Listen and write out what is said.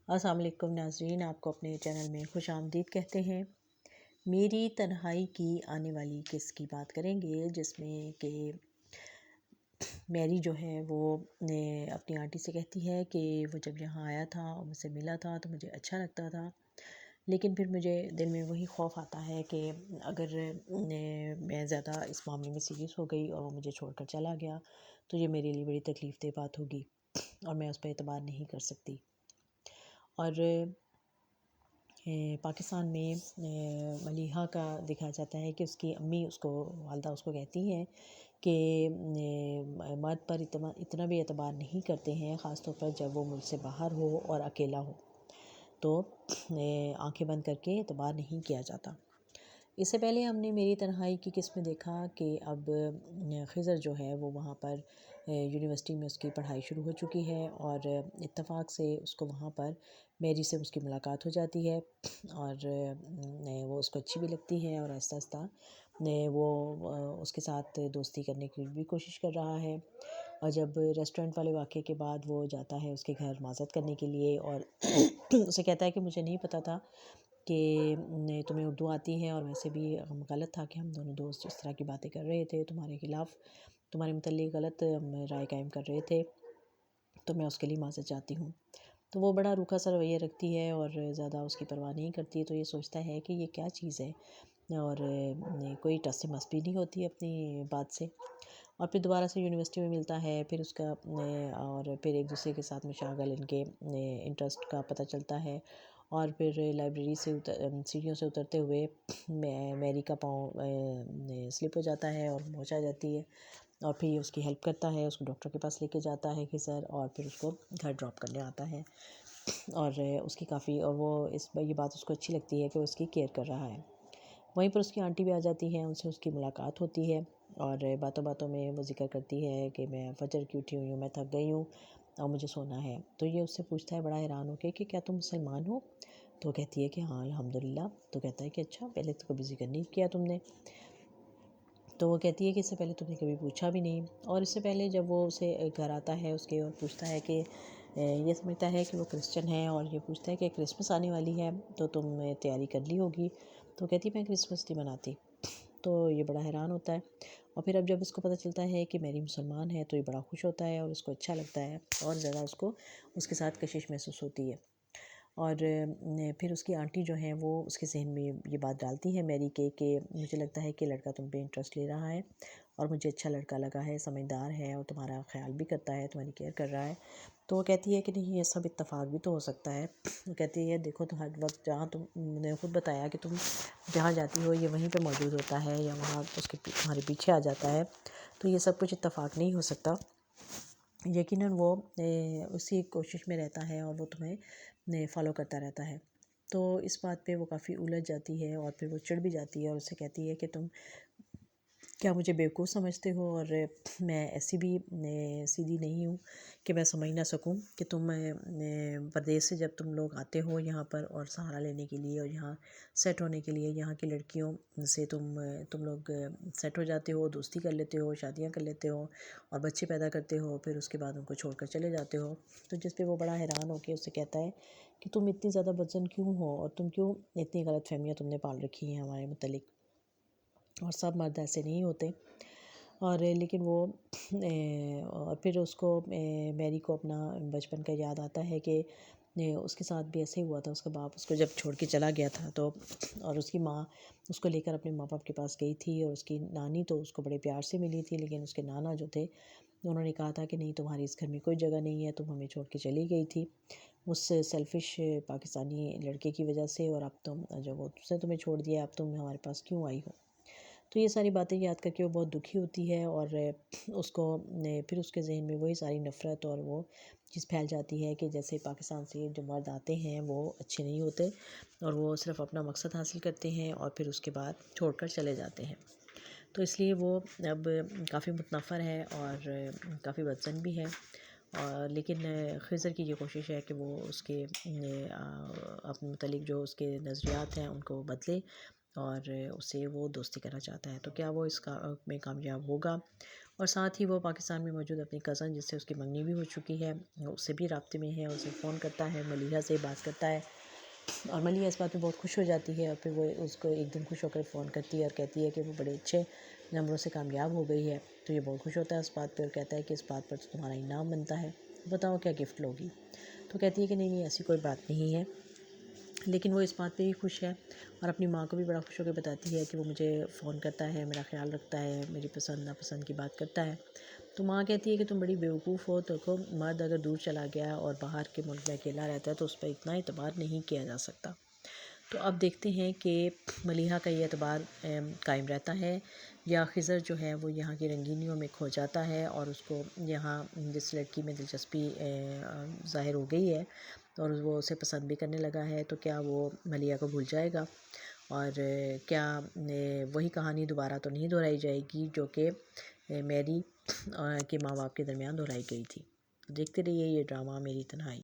السلام علیکم ناظرین، آپ کو اپنے چینل میں خوش آمدید کہتے ہیں۔ میری تنہائی کی آنے والی قسط کی بات کریں گے، جس میں کہ میری جو ہے وہ اپنی آنٹی سے کہتی ہے کہ وہ جب یہاں آیا تھا اور مجھ سے ملا تھا تو مجھے اچھا لگتا تھا، لیکن پھر مجھے دل میں وہی خوف آتا ہے کہ اگر میں زیادہ اس معاملے میں سیریس ہو گئی اور وہ مجھے چھوڑ کر چلا گیا تو یہ میرے لیے بڑی تکلیف دہ بات ہوگی اور میں اس پہ اعتبار نہیں کر سکتی۔ اور پاکستان میں ملیحہ کا دکھایا جاتا ہے کہ اس کی امی والدہ اس کو کہتی ہیں کہ مرد پر اتنا بھی اعتبار نہیں کرتے ہیں، خاص طور پر جب وہ ملک سے باہر ہو اور اکیلا ہو تو آنکھیں بند کر کے اعتبار نہیں کیا جاتا۔ اس سے پہلے ہم نے میری تنہائی کی قسط میں دیکھا کہ اب خضر جو ہے وہ وہاں پر یونیورسٹی میں اس کی پڑھائی شروع ہو چکی ہے، اور اتفاق سے اس کو وہاں پر میری سے اس کی ملاقات ہو جاتی ہے اور وہ اس کو اچھی بھی لگتی ہے، اور آہستہ آہستہ وہ اس کے ساتھ دوستی کرنے کی بھی کوشش کر رہا ہے۔ اور جب ریسٹورنٹ والے واقعے کے بعد وہ جاتا ہے اس کے گھر معذرت کرنے کے لیے اور اسے کہتا ہے کہ مجھے نہیں پتہ تھا کہ تمہیں اردو آتی ہے، اور ویسے بھی غلط تھا کہ ہم دونوں دوست اس طرح کی باتیں کر رہے تھے، تمہارے خلاف تمہارے متعلق غلط رائے قائم کر رہے تھے، تو میں اس کے لیے معذرت چاہتی ہوں۔ تو وہ بڑا روکھا سا رویہ رکھتی ہے اور زیادہ اس کی پرواہ نہیں کرتی، تو یہ سوچتا ہے کہ یہ کیا چیز ہے، اور کوئی ٹس مس بھی نہیں ہوتی اپنی بات سے۔ اور پھر دوبارہ سے یونیورسٹی میں ملتا ہے، پھر اس کا اور پھر ایک دوسرے کے ساتھ مشاغل ان کے انٹرسٹ کا پتہ چلتا ہے، اور پھر لائبریری سے سیڑھیوں سے اترتے ہوئے میری کا پاؤں سلپ ہو جاتا ہے اور موچ آ جاتی ہے، اور پھر یہ اس کی ہیلپ کرتا ہے، اس کو ڈاکٹر کے پاس لے کے جاتا ہے خضر، اور پھر اس کو گھر ڈراپ کرنے آتا ہے، اور اس کی کافی اور وہ یہ بات اس کو اچھی لگتی ہے کہ وہ اس کی کیئر کر رہا ہے۔ وہیں پر اس کی آنٹی بھی آ جاتی ہے، ان سے اس کی ملاقات ہوتی ہے، اور باتوں باتوں میں وہ ذکر کرتی ہے کہ میں فجر کی اٹھی ہوئی ہوں، میں تھک گئی ہوں اور مجھے سونا ہے۔ تو یہ اس سے پوچھتا ہے بڑا حیران ہو کے کہ کیا تم مسلمان ہو؟ تو کہتی ہے کہ ہاں الحمدللہ۔ تو کہتا ہے کہ اچھا، پہلے تو کبھی ذکر نہیں کیا تم نے۔ تو وہ کہتی ہے کہ اس سے پہلے تم نے کبھی پوچھا بھی نہیں، اور اس سے پہلے جب وہ اسے گھر آتا ہے اس کے اور پوچھتا ہے کہ یہ سمجھتا ہے کہ وہ کرسچن ہے، اور یہ پوچھتا ہے کہ کرسمس آنے والی ہے تو تم تیاری کر لی ہوگی؟ تو کہتی ہے میں کرسمس نہیں مناتی۔ تو یہ بڑا حیران ہوتا ہے، اور پھر اب جب اس کو پتہ چلتا ہے کہ میری مسلمان ہے تو یہ بڑا خوش ہوتا ہے اور اس کو اچھا لگتا ہے، اور زیادہ اس کو اس کے ساتھ کشش محسوس ہوتی ہے۔ اور پھر اس کی آنٹی جو ہیں وہ اس کے ذہن میں یہ بات ڈالتی ہے میری کے کہ مجھے لگتا ہے کہ لڑکا تم پہ انٹرسٹ لے رہا ہے، اور مجھے اچھا لڑکا لگا ہے، سمجھدار ہے اور تمہارا خیال بھی کرتا ہے، تمہاری کیئر کر رہا ہے۔ تو وہ کہتی ہے کہ نہیں، یہ سب اتفاق بھی تو ہو سکتا ہے۔ وہ کہتی ہے دیکھو، تو ہر وقت جہاں تم نے خود بتایا کہ تم جہاں جاتی ہو یہ وہیں پہ موجود ہوتا ہے، یا وہاں اس کے تمہارے پیچھے آ جاتا ہے، تو یہ سب کچھ اتفاق نہیں ہو سکتا۔ یقیناً وہ اسی کوشش میں رہتا ہے اور وہ تمہیں فالو کرتا رہتا ہے۔ تو اس بات پہ وہ کافی الجھ جاتی ہے، اور پھر وہ چڑ بھی جاتی ہے اور اسے کہتی ہے کہ تم کیا مجھے بیوقوف سمجھتے ہو، اور میں ایسی بھی سیدھی نہیں ہوں کہ میں سمجھ نہ سکوں کہ تم پردیس سے جب تم لوگ آتے ہو یہاں پر اور سہارا لینے کے لیے اور یہاں سیٹ ہونے کے لیے، یہاں کی لڑکیوں سے تم لوگ سیٹ ہو جاتے ہو، دوستی کر لیتے ہو، شادیاں کر لیتے ہو اور بچے پیدا کرتے ہو، پھر اس کے بعد ان کو چھوڑ کر چلے جاتے ہو۔ تو جس پہ وہ بڑا حیران ہو کے اس سے کہتا ہے کہ تم اتنی زیادہ بدظن کیوں ہو، اور تم کیوں اتنی غلط فہمیاں تم نے پال رکھی ہیں ہمارے متعلق، اور سب مرد ایسے نہیں ہوتے۔ اور لیکن وہ اور پھر اس کو میری کو اپنا بچپن کا یاد آتا ہے کہ اس کے ساتھ بھی ایسے ہی ہوا تھا۔ اس کا باپ اس کو جب چھوڑ کے چلا گیا تھا تو اور اس کی ماں اس کو لے کر اپنے ماں باپ کے پاس گئی تھی، اور اس کی نانی تو اس کو بڑے پیار سے ملی تھی، لیکن اس کے نانا جو تھے انہوں نے کہا تھا کہ نہیں، تمہاری اس گھر میں کوئی جگہ نہیں ہے، تم ہمیں چھوڑ کے چلی گئی تھی اس سیلفش پاکستانی لڑکے کی وجہ سے، اور اب تم جب اس نے تمہیں چھوڑ دیا، اب تم ہمارے پاس کیوں آئی ہو؟ تو یہ ساری باتیں یاد کر کے وہ بہت دکھی ہوتی ہے، اور اس کو پھر اس کے ذہن میں وہی ساری نفرت اور وہ چیز پھیل جاتی ہے کہ جیسے پاکستان سے جو مرد آتے ہیں وہ اچھے نہیں ہوتے، اور وہ صرف اپنا مقصد حاصل کرتے ہیں اور پھر اس کے بعد چھوڑ کر چلے جاتے ہیں۔ تو اس لیے وہ اب کافی متنفر ہے اور کافی بدظن بھی ہے، لیکن خضر کی یہ کوشش ہے کہ وہ اس کے اپنے متعلق جو اس کے نظریات ہیں ان کو بدلے، اور اسے وہ دوستی کرنا چاہتا ہے۔ تو کیا وہ اس کا میں کامیاب ہوگا، اور ساتھ ہی وہ پاکستان میں موجود اپنی کزن جس سے اس کی منگنی بھی ہو چکی ہے اس سے بھی رابطے میں ہے، اسے فون کرتا ہے، ملیحہ سے بات کرتا ہے، اور ملیحہ اس بات پہ بہت خوش ہو جاتی ہے، اور پھر وہ اس کو ایک دن خوش ہو کر فون کرتی ہے اور کہتی ہے کہ وہ بڑے اچھے نمبروں سے کامیاب ہو گئی ہے، تو یہ بہت خوش ہوتا ہے اس بات پہ اور کہتا ہے کہ اس بات پر تو تمہارا انعام بنتا ہے، بتاؤ کیا گفٹ لوگی؟ تو کہتی ہے کہ نہیں ایسی کوئی بات نہیں ہے، لیکن وہ اس بات پہ ہی خوش ہے اور اپنی ماں کو بھی بڑا خوش ہو کے بتاتی ہے کہ وہ مجھے فون کرتا ہے، میرا خیال رکھتا ہے، میری پسند ناپسند کی بات کرتا ہے۔ تو ماں کہتی ہے کہ تم بڑی بیوقوف ہو، دیکھو مرد اگر دور چلا گیا اور باہر کے ملک میں اکیلا رہتا ہے تو اس پہ اتنا اعتبار نہیں کیا جا سکتا۔ تو اب دیکھتے ہیں کہ ملیحہ کا یہ اعتبار قائم رہتا ہے یا خضر جو ہے وہ یہاں کی رنگینیوں میں کھو جاتا ہے اور اس کو یہاں جس لڑکی میں دلچسپی ظاہر ہو گئی ہے اور وہ اسے پسند بھی کرنے لگا ہے، تو کیا وہ ملیحہ کو بھول جائے گا؟ اور کیا وہی کہانی دوبارہ تو نہیں دہرائی جائے گی جو کہ میری کے ماں باپ کے درمیان دہرائی گئی تھی؟ دیکھتے رہیے یہ ڈرامہ میری تنہائی۔